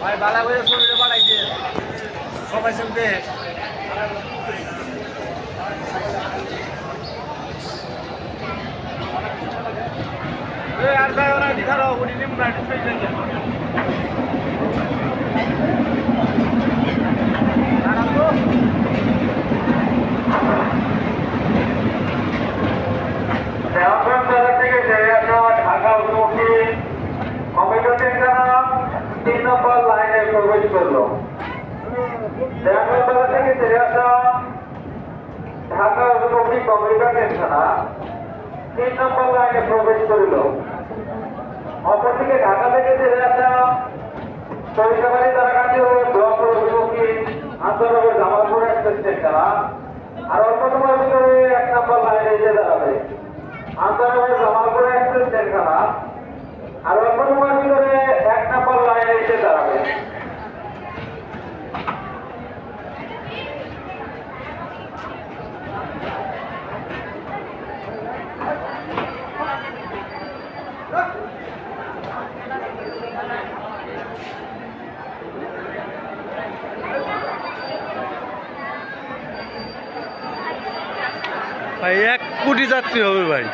ভাই বালা করে ছবিটা বানাইছে সবাই শুনতে আর যাই ওরা দিখারো উনি নিম না ছবি দেখে ঢাকা অভিমুখী কমিউটার ট্রেন 3 নম্বর লাইনে প্রবেশ করলো। দেওয়ানবাজার থেকে ছেড়ে আসা ঢাকা অভিমুখী কমিউটার ট্রেন 3 নম্বর লাইনে প্রবেশ করিল। অপরদিকে ঢাকা থেকে ছেড়ে আসা সরিষাবাড়ি তারাকান্দি হয়ে ব্লক অভিমুখী আন্তর্জাতিক জামালপুর এক্সপ্রেস ট্রেন আর অল্প সময়ের ভিতরে 1 নম্বর লাইনে এসে দাঁড়াবে। আন্তর্জাতিক জামালপুর এক্সপ্রেস ট্রেন আর অল্প সময়ের ভিতরে 1 নম্বর লাইনে এসে দাঁড়াবে। ভাই 1 কোটি যাত্রী হবে ভাই।